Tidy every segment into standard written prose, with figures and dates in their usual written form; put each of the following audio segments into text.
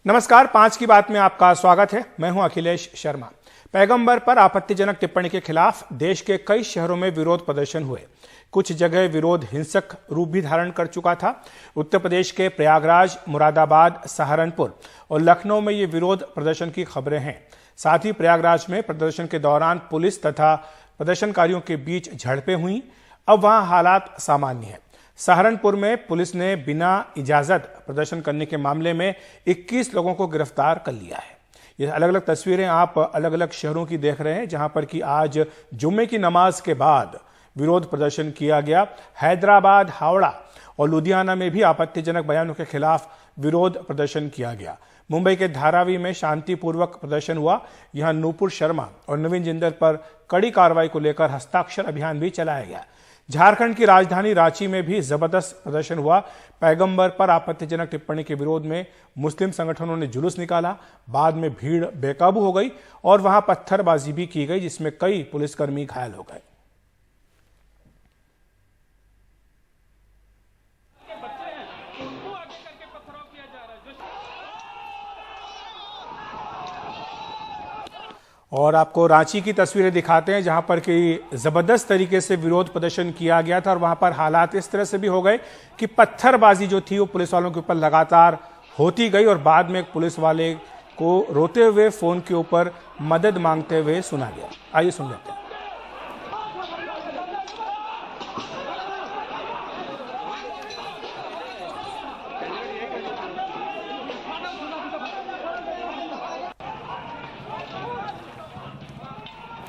नमस्कार, 5 की बात में आपका स्वागत है। मैं हूं अखिलेश शर्मा। पैगंबर पर आपत्तिजनक टिप्पणी के खिलाफ देश के कई शहरों में विरोध प्रदर्शन हुए। कुछ जगह विरोध हिंसक रूप भी धारण कर चुका था। उत्तर प्रदेश के प्रयागराज, मुरादाबाद, सहारनपुर और लखनऊ में ये विरोध प्रदर्शन की खबरें हैं। साथ ही प्रयागराज में प्रदर्शन के दौरान पुलिस तथा प्रदर्शनकारियों के बीच झड़पें हुई। अब वहां हालात सामान्य है। सहारनपुर में पुलिस ने बिना इजाजत प्रदर्शन करने के मामले में 21 लोगों को गिरफ्तार कर लिया है। ये अलग अलग तस्वीरें आप अलग अलग शहरों की देख रहे हैं, जहां पर कि आज जुम्मे की नमाज के बाद विरोध प्रदर्शन किया गया। हैदराबाद, हावड़ा और लुधियाना में भी आपत्तिजनक बयानों के खिलाफ विरोध प्रदर्शन किया गया। मुंबई के धारावी में शांतिपूर्वक प्रदर्शन हुआ। यहां नूपुर शर्मा और नवीन जिंदल पर कड़ी कार्रवाई को लेकर हस्ताक्षर अभियान भी चलाया गया। झारखंड की राजधानी रांची में भी जबरदस्त प्रदर्शन हुआ। पैगंबर पर आपत्तिजनक टिप्पणी के विरोध में मुस्लिम संगठनों ने जुलूस निकाला। बाद में भीड़ बेकाबू हो गई और वहां पत्थरबाजी भी की गई, जिसमें कई पुलिसकर्मी घायल हो गए। और आपको रांची की तस्वीरें दिखाते हैं, जहां पर कि जबरदस्त तरीके से विरोध प्रदर्शन किया गया था और वहां पर हालात इस तरह से भी हो गए कि पत्थरबाजी जो थी वो पुलिस वालों के ऊपर लगातार होती गई और बाद में एक पुलिस वाले को रोते हुए फोन के ऊपर मदद मांगते हुए सुना गया। आइए सुन लेते हैं।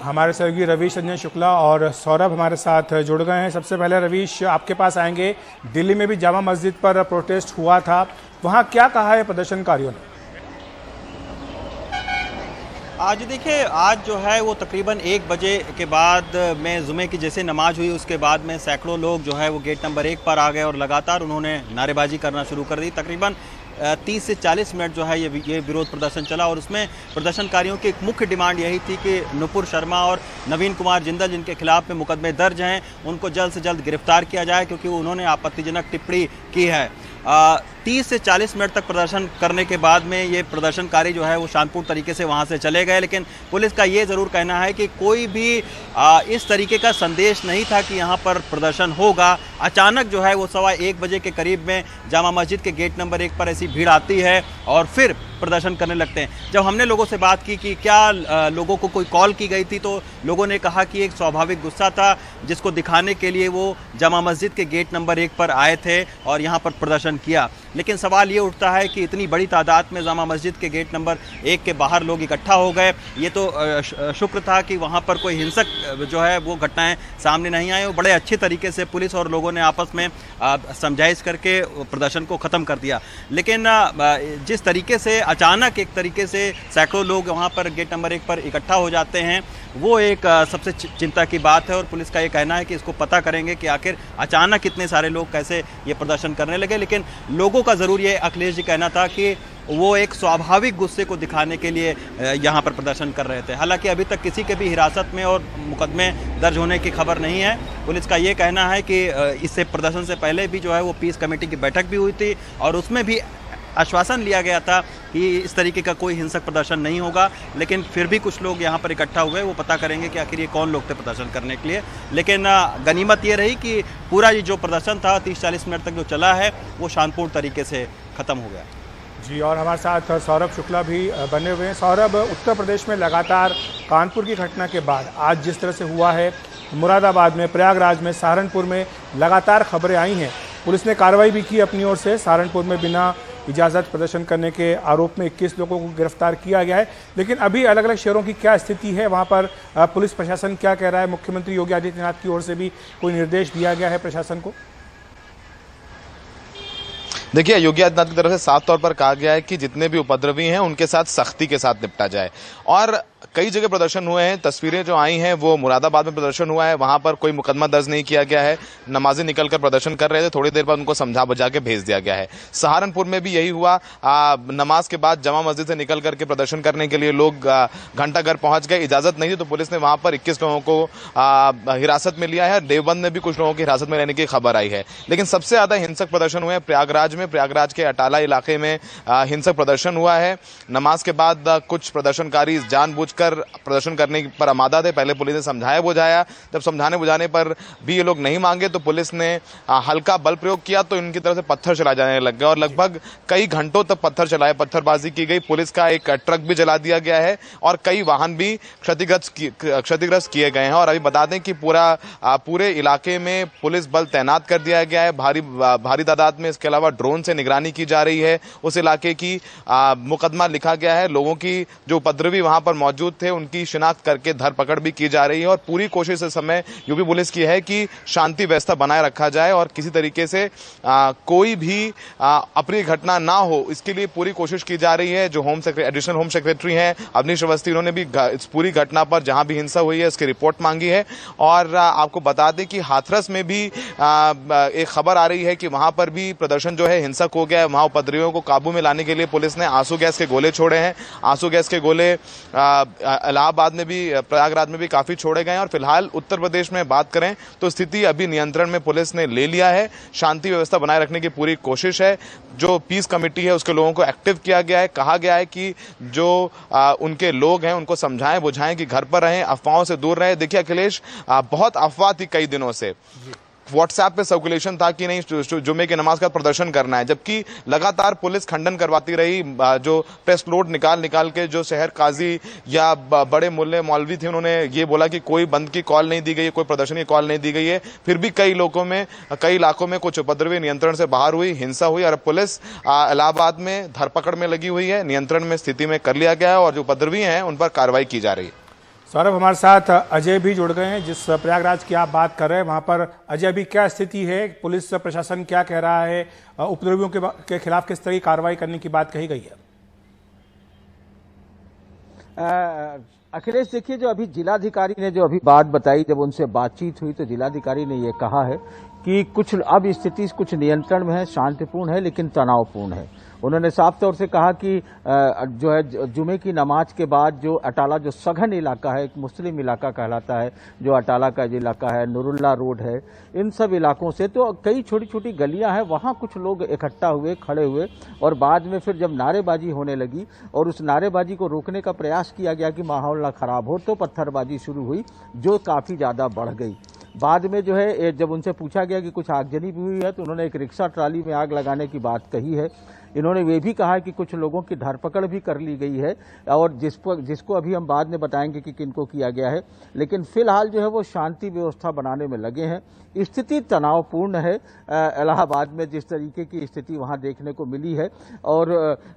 हमारे सहयोगी रवीश रंजन शुक्ला और सौरभ हमारे साथ जुड़ गए हैं। सबसे पहले रवीश, आपके पास आएंगे। दिल्ली में भी जामा मस्जिद पर प्रोटेस्ट हुआ था, वहां क्या कहा है प्रदर्शनकारियों ने? आज देखिए, आज जो है वो तकरीबन 1 बजे के बाद में जुमे की जैसे नमाज हुई, उसके बाद में सैकड़ों लोग जो है वो गेट नंबर 1 पर आ गए और लगातार उन्होंने नारेबाजी करना शुरू कर दी। तकरीबन 30 से 40 मिनट जो है ये विरोध प्रदर्शन चला और उसमें प्रदर्शनकारियों की एक मुख्य डिमांड यही थी कि नुपुर शर्मा और नवीन कुमार जिंदल, जिनके खिलाफ में मुकदमे दर्ज हैं, उनको जल्द से जल्द गिरफ्तार किया जाए, क्योंकि उन्होंने आपत्तिजनक टिप्पणी की है। 30 से 40 मिनट तक प्रदर्शन करने के बाद में ये प्रदर्शनकारी जो है वो शांतिपूर्ण तरीके से वहाँ से चले गए। लेकिन पुलिस का ये ज़रूर कहना है कि कोई भी इस तरीके का संदेश नहीं था कि यहाँ पर प्रदर्शन होगा। अचानक जो है वो 1:15 बजे के करीब में जामा मस्जिद के गेट नंबर 1 पर ऐसी भीड़ आती है और फिर प्रदर्शन करने लगते हैं। जब हमने लोगों से बात की कि क्या लोगों को कोई कॉल की गई थी, तो लोगों ने कहा कि एक स्वाभाविक गुस्सा था जिसको दिखाने के लिए वो जामा मस्जिद के गेट नंबर 1 पर आए थे और यहाँ पर प्रदर्शन किया। लेकिन सवाल ये उठता है कि इतनी बड़ी तादाद में जामा मस्जिद के गेट नंबर 1 के बाहर लोग इकट्ठा हो गए। ये तो शुक्र था कि वहाँ पर कोई हिंसक जो है वो घटनाएं सामने नहीं आई। वो बड़े अच्छे तरीके से पुलिस और लोगों ने आपस में समझाइश करके प्रदर्शन को ख़त्म कर दिया। लेकिन जिस तरीके से अचानक एक तरीके से सैकड़ों लोग वहाँ पर गेट नंबर 1 पर इकट्ठा हो जाते हैं, वो एक सबसे चिंता की बात है। और पुलिस का ये कहना है कि इसको पता करेंगे कि आखिर अचानक इतने सारे लोग कैसे ये प्रदर्शन करने लगे। लेकिन लोगों का ज़रूर ये अखिलेश जी कहना था कि वो एक स्वाभाविक गुस्से को दिखाने के लिए यहाँ पर प्रदर्शन कर रहे थे। हालांकि अभी तक किसी के भी हिरासत में और मुकदमे दर्ज होने की खबर नहीं है। पुलिस का ये कहना है कि इससे प्रदर्शन से पहले भी जो है वो पीस कमेटी की बैठक भी हुई थी और उसमें भी आश्वासन लिया गया था कि इस तरीके का कोई हिंसक प्रदर्शन नहीं होगा। लेकिन फिर भी कुछ लोग यहाँ पर इकट्ठा हुए। वो पता करेंगे कि आखिर ये कौन लोग थे प्रदर्शन करने के लिए। लेकिन गनीमत ये रही कि पूरा ये जो प्रदर्शन था 30-40 मिनट तक जो चला है वो शांतिपूर्ण तरीके से ख़त्म हो गया। जी, और हमारे साथ सौरभ शुक्ला भी बने हुए हैं। सौरभ, उत्तर प्रदेश में लगातार कानपुर की घटना के बाद आज जिस तरह से हुआ है, मुरादाबाद में, प्रयागराज में, सहारनपुर में लगातार खबरें आई हैं। पुलिस ने कार्रवाई भी की अपनी ओर से। सहारनपुर में बिना इजाज़त प्रदर्शन करने के आरोप में 21 लोगों को गिरफ्तार किया गया है। लेकिन अभी अलग अलग शहरों की क्या स्थिति है, वहाँ पर पुलिस प्रशासन क्या कह रहा है? मुख्यमंत्री योगी आदित्यनाथ की ओर से भी कोई निर्देश दिया गया है प्रशासन को? देखिए, योगी आदित्यनाथ की तरफ से साफ तौर पर कहा गया है कि जितने भी उपद्रवी हैं उनके साथ सख्ती के साथ निपटा जाए। और कई जगह प्रदर्शन हुए हैं। तस्वीरें जो आई हैं वो मुरादाबाद में प्रदर्शन हुआ है, वहां पर कोई मुकदमा दर्ज नहीं किया गया है। नमाजी निकलकर प्रदर्शन कर रहे थे, थोड़ी देर बाद उनको समझा बुझा के भेज दिया गया है। सहारनपुर में भी यही हुआ, नमाज के बाद जमा मस्जिद से निकल करके प्रदर्शन करने के लिए लोग घंटाघर पहुंच गए। इजाजत नहीं थी तो पुलिस ने वहां पर 21 लोगों को हिरासत में लिया है। देवबंद में भी कुछ लोगों की हिरासत में रहने की खबर आई है। लेकिन सबसे ज्यादा हिंसक प्रदर्शन हुए प्रयागराज में। प्रयागराज के अटाला इलाके में हिंसक प्रदर्शन हुआ है। नमाज के बाद कुछ प्रदर्शनकारी जानबूझकर प्रदर्शन करने पर आमादा थे। पहले पुलिस ने समझाया बुझाया, जब समझाने बुझाने पर भी ये लोग नहीं मांगे तो पुलिस ने हल्का बल प्रयोग किया तो इनकी तरफ से पत्थर चलाए जाने लग गए और लगभग कई घंटों तक पत्थरबाजी की गई। पुलिस का एक ट्रक भी जला दिया गया है और कई वाहन भी क्षतिग्रस्त किए गए हैं। और अभी बता दें कि पूरे इलाके में पुलिस बल तैनात कर दिया गया है, भारी तादाद में। इसके अलावा ड्रोन से निगरानी की जा रही है। उस इलाके की मुकदमा लिखा गया है। लोगों की जो उपद्रवी वहां पर मौजूद थे उनकी शिनाख्त करके धरपकड़ भी की जा रही है और पूरी कोशिश इस समय यूपी पुलिस की है कि शांति व्यवस्था बनाए रखा जाए और किसी तरीके से कोई भी अप्रिय घटना ना हो, इसके लिए पूरी कोशिश की जा रही है। जो एडिशनल होम सेक्रेटरी हैं अवनीश अवस्थी, उन्होंने भी इस पूरी घटना पर जहां भी हिंसा हुई है इसकी रिपोर्ट मांगी है। और आपको बता दें कि हाथरस में भी एक खबर आ रही है कि वहां पर भी प्रदर्शन जो है हिंसक हो गया है। वहां उपद्रवियों को काबू में लाने के लिए पुलिस ने आंसू गैस के गोले छोड़े हैं। आंसू गैस के गोले इलाहाबाद में भी, प्रयागराज में भी काफी छोड़े गए हैं। और फिलहाल उत्तर प्रदेश में बात करें तो स्थिति अभी नियंत्रण में पुलिस ने ले लिया है। शांति व्यवस्था बनाए रखने की पूरी कोशिश है। जो पीस कमेटी है उसके लोगों को एक्टिव किया गया है। कहा गया है कि जो उनके लोग हैं उनको समझाएं बुझाएं कि घर पर रहें, अफवाहों से दूर रहें। देखिए अखिलेश, बहुत अफवाह थी कई दिनों से। व्हाट्सएप पे सर्कुलेशन था कि नहीं जुमे की नमाज का प्रदर्शन करना है, जबकि लगातार पुलिस खंडन करवाती रही। जो प्रेस नोट निकाल के जो शहर काजी या बड़े मुल्ले मौलवी थे उन्होंने ये बोला कि कोई बंद की कॉल नहीं दी गई है, कोई प्रदर्शन की कॉल नहीं दी गई है। फिर भी कई इलाकों में कुछ उपद्रवी नियंत्रण से बाहर हुई, हिंसा हुई और पुलिस इलाहाबाद में धरपकड़ में लगी हुई है। नियंत्रण में स्थिति में कर लिया गया है और जो उपद्रवी हैं उन पर कार्रवाई की जा रही है। सौरभ, हमारे साथ अजय भी जुड़ गए हैं। जिस प्रयागराज की आप बात कर रहे हैं वहां पर अजय अभी क्या स्थिति है, पुलिस प्रशासन क्या कह रहा है, उपद्रवियों के खिलाफ किस तरह की कार्रवाई करने की बात कही गई है? अखिलेश, देखिए, जो अभी जिलाधिकारी ने जो अभी बात बताई, जब उनसे बातचीत हुई तो जिलाधिकारी ने ये कहा है कि अब स्थिति कुछ नियंत्रण में है, शांतिपूर्ण है लेकिन तनावपूर्ण है। उन्होंने साफ तौर से कहा कि जो है जुमे की नमाज के बाद जो अटाला जो सघन इलाका है, एक मुस्लिम इलाका कहलाता है, जो अटाला का जो इलाका है, नूरुल्लाह रोड है, इन सब इलाकों से तो कई छोटी छोटी गलियां हैं, वहां कुछ लोग इकट्ठा हुए, खड़े हुए और बाद में फिर जब नारेबाजी होने लगी और उस नारेबाजी को रोकने का प्रयास किया गया कि माहौल ना खराब हो, तो पत्थरबाजी शुरू हुई जो काफी ज्यादा बढ़ गई। बाद में जो है जब उनसे पूछा गया कि कुछ आगजनी भी हुई है तो उन्होंने एक रिक्शा ट्राली में आग लगाने की बात कही है। इन्होंने ये भी कहा कि कुछ लोगों की धरपकड़ भी कर ली गई है और जिसको अभी हम बाद में बताएंगे कि किनको किया गया है। लेकिन फिलहाल जो है वो शांति व्यवस्था बनाने में लगे हैं। स्थिति तनावपूर्ण है इलाहाबाद में, जिस तरीके की स्थिति वहां देखने को मिली है। और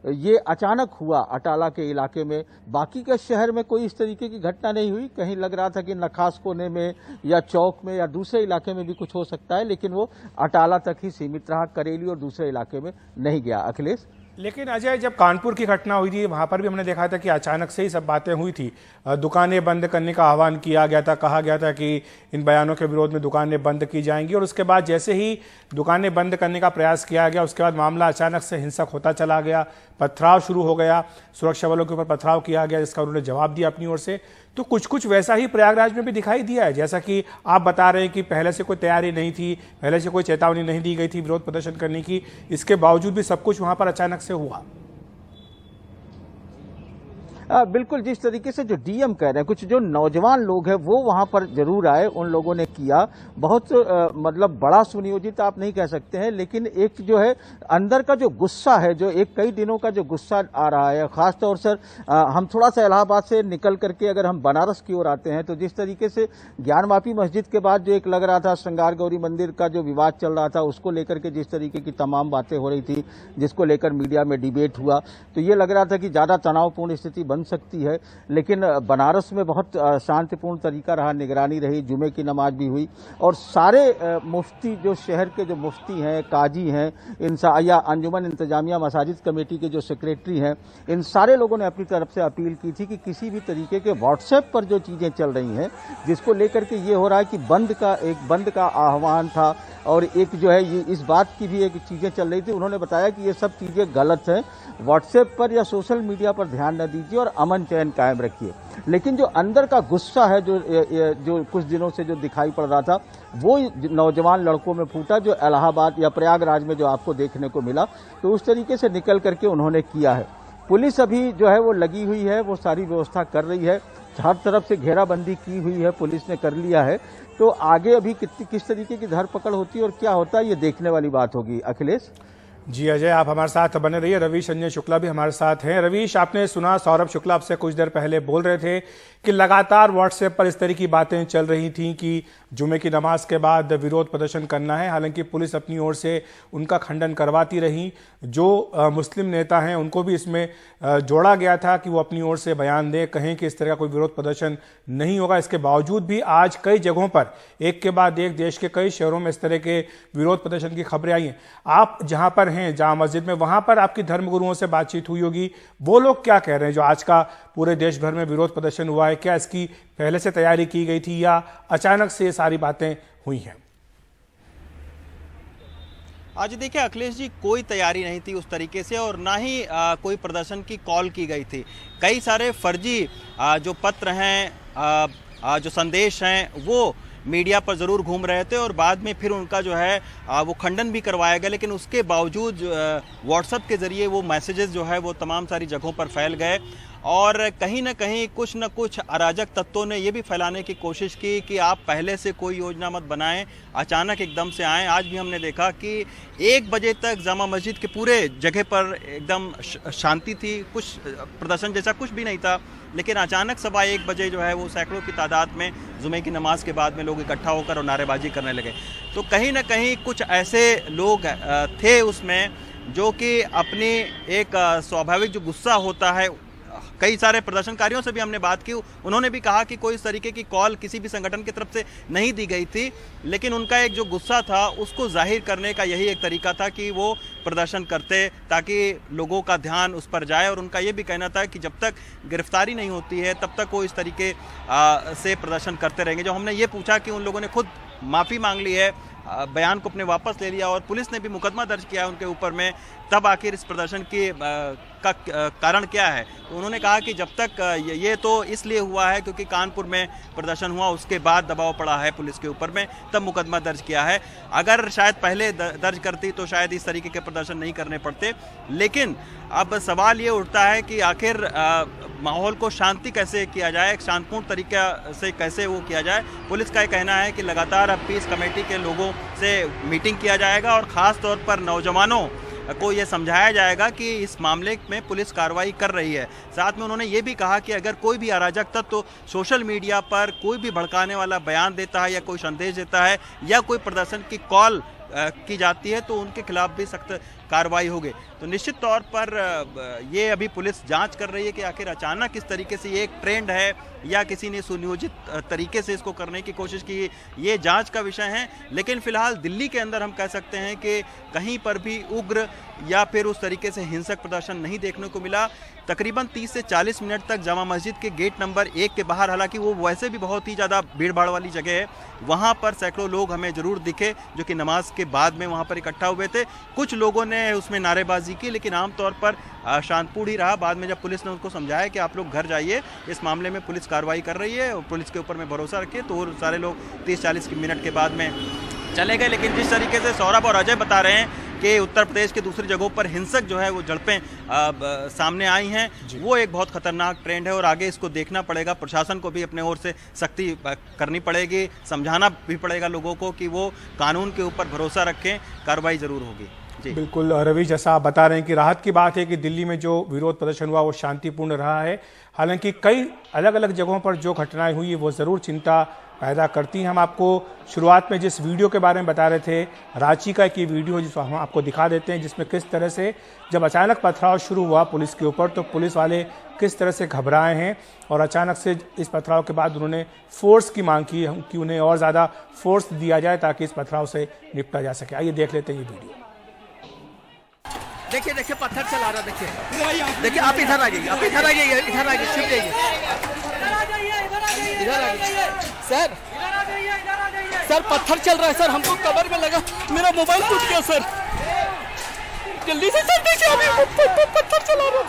ये अचानक हुआ अटाला के इलाके में, बाकी के शहर में कोई इस तरीके की घटना नहीं हुई। कहीं लग रहा था कि नखास कोने में या चौक में या दूसरे इलाके में भी कुछ हो सकता है, लेकिन वो अटाला तक ही सीमित रहा, करेली और दूसरे इलाके में नहीं गया। अखिलेश, लेकिन अजय, जब कानपुर की घटना हुई थी वहां पर भी हमने देखा था कि अचानक से ही सब बातें हुई थी। दुकानें बंद करने का आह्वान किया गया था, कहा गया था कि इन बयानों के विरोध में दुकानें बंद की जाएंगी और उसके बाद जैसे ही दुकानें बंद करने का प्रयास किया गया उसके बाद मामला अचानक से हिंसक होता चला गया, पथराव शुरू हो गया, सुरक्षा बलों के ऊपर पथराव किया गया जिसका उन्होंने जवाब दिया अपनी ओर से। तो कुछ वैसा ही प्रयागराज में भी दिखाई दिया है, जैसा कि आप बता रहे हैं कि पहले से कोई तैयारी नहीं थी, पहले से कोई चेतावनी नहीं दी गई थी विरोध प्रदर्शन करने की, इसके बावजूद भी सब कुछ वहां पर अचानक से हुआ। बिल्कुल, जिस तरीके से जो डीएम कह रहे हैं, कुछ जो नौजवान लोग हैं वो वहां पर जरूर आए, उन लोगों ने किया बहुत मतलब बड़ा सुनियोजित आप नहीं कह सकते हैं, लेकिन एक जो है अंदर का जो गुस्सा है, जो एक कई दिनों का जो गुस्सा आ रहा है, खासतौर से हम थोड़ा सा इलाहाबाद से निकल करके अगर हम बनारस की ओर आते हैं तो जिस तरीके से ज्ञानवापी मस्जिद के बाद जो एक लग रहा था श्रृंगार गौरी मंदिर का जो विवाद चल रहा था उसको लेकर के जिस तरीके की तमाम बातें हो रही थी, जिसको लेकर मीडिया में डिबेट हुआ, तो ये लग रहा था कि ज्यादा तनावपूर्ण स्थिति बन सकती है, लेकिन बनारस में बहुत शांतिपूर्ण तरीका रहा, निगरानी रही, जुमे की नमाज भी हुई और सारे मुफ्ती जो शहर के जो मुफ्ती हैं, काजी हैं, या अंजुमन इंतजामिया मसाजिद कमेटी के जो सेक्रेटरी हैं, इन सारे लोगों ने अपनी तरफ से अपील की थी कि किसी भी तरीके के व्हाट्सएप पर जो चीज़ें चल रही हैं, जिसको लेकर के ये हो रहा है कि बंद का आह्वान था और एक जो है ये इस बात की भी एक चीज़ें चल रही थी। उन्होंने बताया कि ये सब चीज़ें गलत हैं, व्हाट्सएप पर या सोशल मीडिया पर ध्यान न दीजिए और अमन चैन कायम रखिए। लेकिन जो अंदर का गुस्सा है जो कुछ दिनों से जो दिखाई पड़ रहा था, वो नौजवान लड़कों में फूटा, जो इलाहाबाद या प्रयागराज में जो आपको देखने को मिला, तो उस तरीके से निकल करके उन्होंने किया है। पुलिस अभी जो है वो लगी हुई है, वो सारी व्यवस्था कर रही है, हर तरफ से घेराबंदी की हुई है, पुलिस ने कर लिया है। तो आगे अभी किस तरीके की धरपकड़ होती है और क्या होता है, ये देखने वाली बात होगी। अखिलेश जी अजय, आप हमारे साथ बने रहिए। रवीश संजय शुक्ला भी हमारे साथ हैं। रवीश, आपने सुना सौरभ शुक्ला आपसे कुछ देर पहले बोल रहे थे कि लगातार व्हाट्सएप पर इस तरह की बातें चल रही थी कि जुमे की नमाज के बाद विरोध प्रदर्शन करना है। हालांकि पुलिस अपनी ओर से उनका खंडन करवाती रही। जो मुस्लिम नेता हैं उनको भी इसमें जोड़ा गया था कि वो अपनी ओर से बयान दें, कहें कि इस तरह का कोई विरोध प्रदर्शन नहीं होगा। इसके बावजूद भी आज कई जगहों पर एक के बाद एक देश के कई शहरों में इस तरह के विरोध प्रदर्शन की खबरें आई हैं। आप जहां पर हैं जामा मस्जिद में, वहां पर आपकी धर्मगुरुओं से बातचीत हुई होगी, वो लोग क्या कह रहे हैं जो आज का पूरे देश भर में विरोध प्रदर्शन हुआ है? क्या इसकी पहले से तैयारी की गई थी या अचानक से ये सारी बातें हुई हैं? आज देखिए अखिलेश जी, कोई तैयारी नहीं थी उस तरीके से और ना ही कोई प्रदर्शन की कॉल की गई थी। कई सारे फर्जी जो पत्र हैं, जो संदेश हैं, वो मीडिया पर ज़रूर घूम रहे थे और बाद में फिर उनका जो है वो खंडन भी करवाया गया। लेकिन उसके बावजूद व्हाट्सएप के ज़रिए वो मैसेजेस जो है वो तमाम सारी जगहों पर फैल गए और कहीं ना कहीं कुछ न कुछ अराजक तत्वों ने ये भी फैलाने की कोशिश की कि आप पहले से कोई योजना मत बनाएं, अचानक एकदम से आएँ। आज भी हमने देखा कि 1 बजे तक जामा मस्जिद के पूरे जगह पर एकदम शांति थी, कुछ प्रदर्शन जैसा कुछ भी नहीं था। लेकिन अचानक 1:15 बजे जो है वो सैकड़ों की तादाद में जुमे की नमाज के बाद में लोग इकट्ठा होकर और नारेबाजी करने लगे। तो कहीं ना कहीं कुछ ऐसे लोग थे उसमें जो कि अपनी एक स्वाभाविक जो गुस्सा होता है, कई सारे प्रदर्शनकारियों से भी हमने बात की, उन्होंने भी कहा कि कोई इस तरीके की कॉल किसी भी संगठन की तरफ से नहीं दी गई थी, लेकिन उनका एक जो गुस्सा था उसको जाहिर करने का यही एक तरीका था कि वो प्रदर्शन करते ताकि लोगों का ध्यान उस पर जाए। और उनका ये भी कहना था कि जब तक गिरफ्तारी नहीं होती है तब तक वो इस तरीके से प्रदर्शन करते रहेंगे। जब हमने ये पूछा कि उन लोगों ने खुद माफ़ी मांग ली है, बयान को अपने वापस ले लिया और पुलिस ने भी मुकदमा दर्ज किया है उनके ऊपर में, तब आखिर इस प्रदर्शन की का कारण क्या है, तो उन्होंने कहा कि जब तक ये तो इसलिए हुआ है क्योंकि कानपुर में प्रदर्शन हुआ, उसके बाद दबाव पड़ा है पुलिस के ऊपर में, तब मुकदमा दर्ज किया है। अगर शायद पहले दर्ज करती तो शायद इस तरीके के प्रदर्शन नहीं करने पड़ते। लेकिन अब सवाल ये उठता है कि आखिर माहौल को शांति कैसे किया जाए, एक शांतिपूर्ण तरीके से कैसे वो किया जाए। पुलिस का ये कहना है कि लगातार अब पीस कमेटी के लोगों से मीटिंग किया जाएगा और ख़ास तौर पर नौजवानों को ये समझाया जाएगा कि इस मामले में पुलिस कार्रवाई कर रही है। साथ में उन्होंने ये भी कहा कि अगर कोई भी अराजक तत्व तो सोशल मीडिया पर कोई भी भड़काने वाला बयान देता है या कोई संदेश देता है या कोई प्रदर्शन की कॉल की जाती है तो उनके खिलाफ भी सख्त कार्रवाई होगी। तो निश्चित तौर पर ये अभी पुलिस जांच कर रही है कि आखिर अचानक इस तरीके से ये एक ट्रेंड है या किसी ने सुनियोजित तरीके से इसको करने की कोशिश की, ये जांच का विषय है। लेकिन फिलहाल दिल्ली के अंदर हम कह सकते हैं कि कहीं पर भी उग्र या फिर उस तरीके से हिंसक प्रदर्शन नहीं देखने को मिला। तकरीबन 30 से 40 मिनट तक जामा मस्जिद के गेट नंबर 1 के बाहर, हालांकि वो वैसे भी बहुत ही ज़्यादा भीड़ भाड़ वाली जगह है, वहाँ पर सैकड़ों लोग हमें ज़रूर दिखे जो कि नमाज के बाद में वहाँ पर इकट्ठा हुए थे। कुछ लोगों ने उसमें नारेबाजी की, लेकिन आमतौर पर शांतिपूर्ण ही रहा। बाद में जब पुलिस ने उनको समझाया कि आप लोग घर जाइए, इस मामले में पुलिस कार्रवाई कर रही है और पुलिस के ऊपर में भरोसा रखिए, तो सारे लोग 30-40 मिनट के बाद में चले गए। लेकिन जिस तरीके से सौरभ और अजय बता रहे हैं कि उत्तर प्रदेश के दूसरी जगहों पर हिंसक जो है वो झड़पें सामने आई हैं, वो एक बहुत खतरनाक ट्रेंड है और आगे इसको देखना पड़ेगा। प्रशासन को भी अपने ओर से सख्ती करनी पड़ेगी, समझाना भी पड़ेगा लोगों को कि वो कानून के ऊपर भरोसा रखें, कार्रवाई ज़रूर होगी। बिल्कुल रवि, जैसा आप बता रहे हैं कि राहत की बात है कि दिल्ली में जो विरोध प्रदर्शन हुआ वो शांतिपूर्ण रहा है। हालांकि कई अलग अलग जगहों पर जो घटनाएं हुई वो ज़रूर चिंता पैदा करती हैं। हम आपको शुरुआत में जिस वीडियो के बारे में बता रहे थे, रांची का एक ये वीडियो जिसको हम आपको दिखा देते हैं, जिसमें किस तरह से जब अचानक पथराव शुरू हुआ पुलिस के ऊपर तो पुलिस वाले किस तरह से घबराए हैं और अचानक से इस पथराव के बाद उन्होंने फोर्स की मांग की कि उन्हें और ज़्यादा फोर्स दिया जाए ताकि इस पथराव से निपटा जा सके। आइए देख लेते हैं ये वीडियो। देखिए देखिए पत्थर चला रहा, देखिए आप इधर आ जाइए, आप इधर आ जाइए, इधर आ जाइए, छिप जाइए, इधर आ जाइए सर, सर पत्थर चल रहा है सर, हमको कवर में लगा, मेरा मोबाइल टूट गया सर, जल्दी से सर देखिए अभी पत्थर चला रहा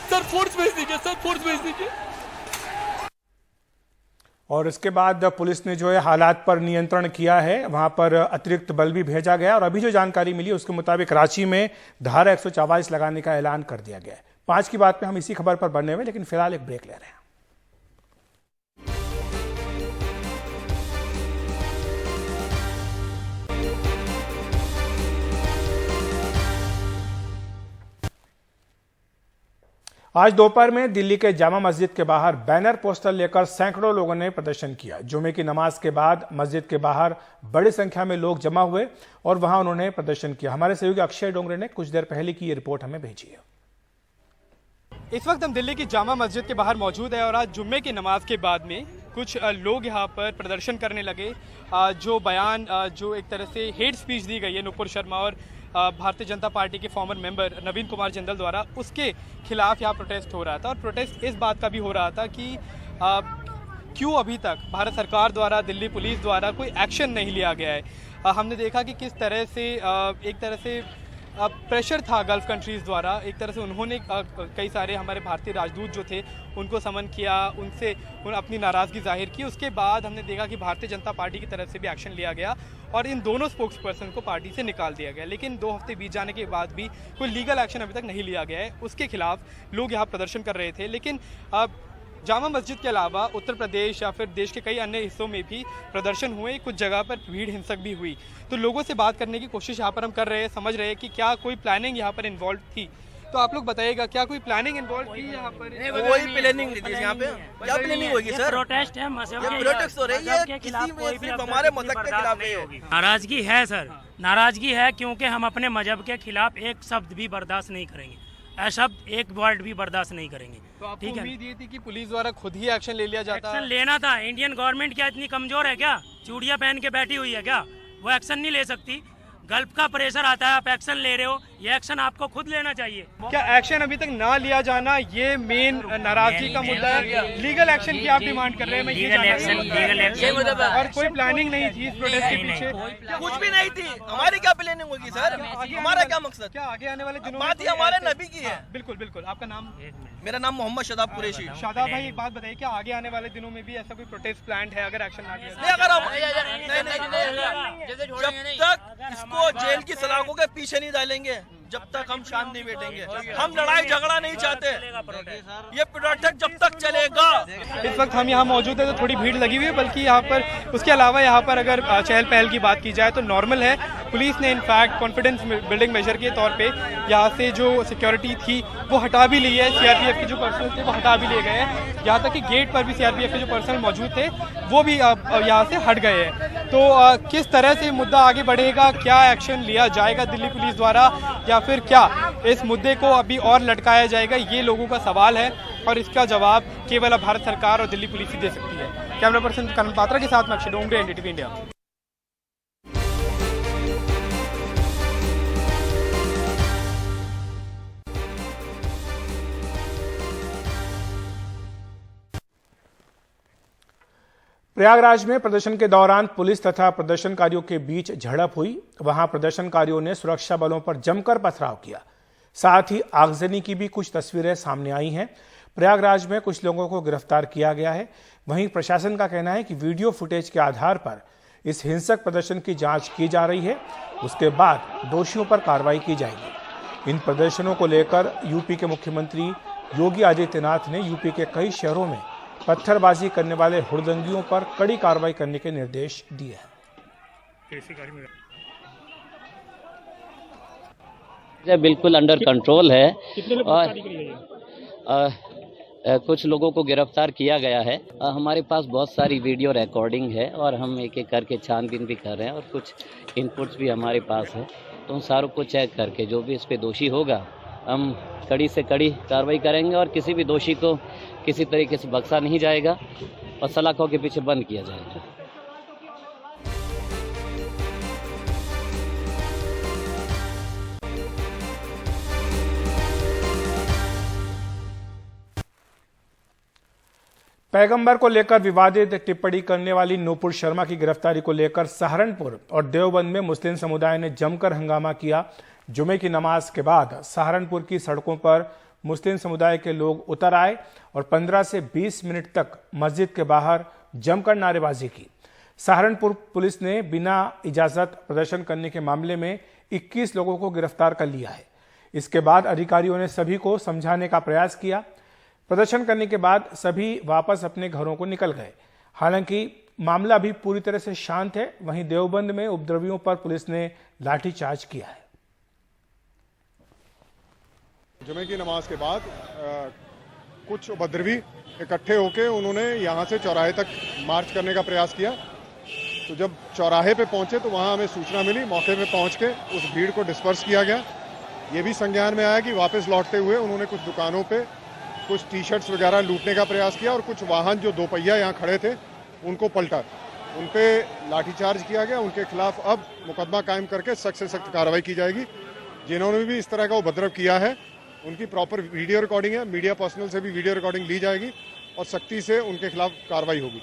सर, फोर्स भेज दीजिए सर, फोर्स भेज दीजिए। और इसके बाद पुलिस ने जो है हालात पर नियंत्रण किया है, वहां पर अतिरिक्त बल भी भेजा गया और अभी जो जानकारी मिली उसके मुताबिक रांची में धारा 144 लगाने का ऐलान कर दिया गया है। 5 की बात पे हम इसी खबर पर बने हुए, लेकिन फिलहाल एक ब्रेक ले रहे हैं। आज दोपहर में दिल्ली के जामा मस्जिद के बाहर बैनर पोस्टर लेकर सैकड़ों लोगों ने प्रदर्शन किया। जुमे की नमाज के बाद मस्जिद के बाहर बड़ी संख्या में लोग जमा हुए और वहां उन्होंने प्रदर्शन किया। हमारे सहयोगी अक्षय डोंगरे ने कुछ देर पहले की ये रिपोर्ट हमें भेजी है। इस वक्त हम दिल्ली की जामा मस्जिद के बाहर मौजूद है और आज जुम्मे की नमाज के बाद में कुछ लोग यहाँ पर प्रदर्शन करने लगे। जो बयान जो एक तरह से हेट स्पीच दी गई है नुपुर शर्मा और भारतीय जनता पार्टी के फॉर्मर मेंबर नवीन कुमार जिंदल द्वारा, उसके खिलाफ यहाँ प्रोटेस्ट हो रहा था। और प्रोटेस्ट इस बात का भी हो रहा था कि क्यों अभी तक भारत सरकार द्वारा, दिल्ली पुलिस द्वारा कोई एक्शन नहीं लिया गया है। हमने देखा कि किस तरह से एक तरह से प्रेशर था गल्फ कंट्रीज़ द्वारा, एक तरह से उन्होंने कई सारे हमारे भारतीय राजदूत जो थे उनको समन किया, उनसे अपनी नाराज़गी जाहिर की। उसके बाद हमने देखा कि भारतीय जनता पार्टी की तरफ से भी एक्शन लिया गया और इन दोनों स्पोक्स पर्सन को पार्टी से निकाल दिया गया। लेकिन 2 हफ्ते बीत जाने के बाद भी कोई लीगल एक्शन अभी तक नहीं लिया गया है। उसके खिलाफ लोग यहाँ प्रदर्शन कर रहे थे। लेकिन जामा मस्जिद के अलावा उत्तर प्रदेश या फिर देश के कई अन्य हिस्सों में भी प्रदर्शन हुए, कुछ जगह पर भीड़ हिंसक भी हुई। तो लोगों से बात करने की कोशिश यहाँ पर हम कर रहे हैं, समझ रहे हैं कि क्या कोई प्लानिंग यहाँ पर इन्वॉल्व थी। तो आप लोग बताइएगा, क्या कोई प्लानिंग इन्वॉल्व थी यहाँ पर? कोई प्लानिंग नहीं थी यहाँ पे। क्या प्लानिंग होगी सर? प्रोटेस्ट है, प्रोटेस्ट हो रही है, किसी भी सिर्फ हमारे मजहब के खिलाफ नहीं होगी। नाराजगी है सर, नाराजगी है क्योंकि हम अपने मजहब के खिलाफ एक शब्द भी बर्दाश्त नहीं करेंगे, शब्द एक वर्ड भी बर्दाश्त नहीं करेंगे। तो आपको उम्मीद ये थी कि पुलिस द्वारा खुद ही एक्शन ले लिया जाता? एक्शन लेना था। इंडियन गवर्नमेंट क्या इतनी कमजोर है क्या? चूड़ियां पहन के बैठी हुई है क्या? वो एक्शन नहीं ले सकती? गल्फ का प्रेशर आता है, आप एक्शन ले रहे हो, ये एक्शन आपको खुद लेना चाहिए। क्या एक्शन अभी तक ना लिया जाना ये मेन नाराजगी का मुद्दा है? लीगल एक्शन की आप डिमांड कर रहे हैं? लीगल एक्शन और कोई प्लानिंग नहीं थी इस प्रोटेस्ट के पीछे? कुछ भी नहीं थी। हमारी क्या प्लानिंग होगी सर? हमारा क्या मकसद? क्या आगे आने वाले दिनों बात ही हमारे नबी की है। बिल्कुल बिल्कुल। आपका नाम? मेरा नाम मोहम्मद शादाब कुरैशी। शादाब भाई, एक बात बताइए, क्या आगे आने वाले दिनों में भी ऐसा कोई प्रोटेस्ट प्लान है अगर एक्शन ना लिया नहीं? अगर हम जब तक इसको जेल की सलाखों के पीछे नहीं डालेंगे, जब तक हम शांत नहीं बैठेंगे। हम लड़ाई झगड़ा नहीं चाहते, ये प्रोटेस्ट जब तक चलेगा। इस वक्त हम यहाँ मौजूद है तो थोड़ी भीड़ लगी हुई है, बल्कि यहाँ पर उसके अलावा यहाँ पर अगर चहल पहल की बात की जाए तो नॉर्मल है। पुलिस ने इनफैक्ट कॉन्फिडेंस बिल्डिंग मेजर के तौर पे यहाँ से जो सिक्योरिटी थी वो हटा भी ली है। सीआरपीएफ के जो पर्सनल थे वो हटा भी लिए गए हैं। यहाँ तक कि गेट पर भी सीआरपीएफ के जो पर्सनल मौजूद थे वो भी यहाँ से हट गए हैं। तो किस तरह से मुद्दा आगे बढ़ेगा, क्या एक्शन लिया जाएगा दिल्ली पुलिस द्वारा, या फिर क्या इस मुद्दे को अभी और लटकाया जाएगा, ये लोगों का सवाल है और इसका जवाब केवल अब भारत सरकार और दिल्ली पुलिस ही दे सकती है। कैमरा पर्सन करण पात्रा के साथ में अक्षय डोंगरे, एनडीटीवी इंडिया। प्रयागराज में प्रदर्शन के दौरान पुलिस तथा प्रदर्शनकारियों के बीच झड़प हुई। वहां प्रदर्शनकारियों ने सुरक्षा बलों पर जमकर पथराव किया। साथ ही आगजनी की भी कुछ तस्वीरें सामने आई हैं। प्रयागराज में कुछ लोगों को गिरफ्तार किया गया है। वहीं प्रशासन का कहना है कि वीडियो फुटेज के आधार पर इस हिंसक प्रदर्शन की जांच की जा रही है, उसके बाद दोषियों पर कार्रवाई की जाएगी। इन प्रदर्शनों को लेकर यूपी के मुख्यमंत्री योगी आदित्यनाथ ने यूपी के कई शहरों में पत्थरबाजी करने वाले हुड़दंगियों पर कड़ी कार्रवाई करने के निर्देश दिए हैं। बिल्कुल अंडर कंट्रोल है। कितने लोग और गिरफ्तारी करी गई है? कुछ लोगों को गिरफ्तार किया गया है। हमारे पास बहुत सारी वीडियो रिकॉर्डिंग है और हम एक एक करके छानबीन भी कर रहे हैं और कुछ इनपुट्स भी हमारे पास है। तो उन सारों को चेक करके जो भी इस पे दोषी होगा हम कड़ी से कड़ी कार्रवाई करेंगे और किसी भी दोषी को किसी तरीके से बख्शा नहीं जाएगा और सलाखों के पीछे बंद किया जाएगा। पैगंबर को लेकर विवादित टिप्पणी करने वाली नूपुर शर्मा की गिरफ्तारी को लेकर सहारनपुर और देवबंद में मुस्लिम समुदाय ने जमकर हंगामा किया। जुमे की नमाज के बाद सहारनपुर की सड़कों पर मुस्लिम समुदाय के लोग उतर आए और 15 से 20 मिनट तक मस्जिद के बाहर जमकर नारेबाजी की। सहारनपुर पुलिस ने बिना इजाजत प्रदर्शन करने के मामले में 21 लोगों को गिरफ्तार कर लिया है। इसके बाद अधिकारियों ने सभी को समझाने का प्रयास किया। प्रदर्शन करने के बाद सभी वापस अपने घरों को निकल गए। हालांकि मामला अभी पूरी तरह से शांत है। वहीं देवबंद में उपद्रवियों पर पुलिस ने लाठीचार्ज किया है। जुमे की नमाज के बाद कुछ उपद्रवी इकट्ठे होकर उन्होंने यहां से चौराहे तक मार्च करने का प्रयास किया। तो जब चौराहे पे पहुंचे तो वहां हमें सूचना मिली। मौके पे पहुंच के उस भीड़ को डिस्पर्स किया गया। ये भी संज्ञान में आया कि वापस लौटते हुए उन्होंने कुछ दुकानों पे कुछ टी शर्ट्स वगैरह लूटने का प्रयास किया और कुछ वाहन जो 2 पहिया यहाँ खड़े थे उनको पलटा। उन पे लाठीचार्ज किया गया। उनके खिलाफ अब मुकदमा कायम करके सख्त से सख्त कार्रवाई की जाएगी। जिन्होंने भी इस तरह का उपद्रव किया है उनकी प्रॉपर वीडियो रिकॉर्डिंग है। मीडिया पर्सनल से भी वीडियो रिकॉर्डिंग ली जाएगी और सख्ती से उनके खिलाफ कार्रवाई होगी।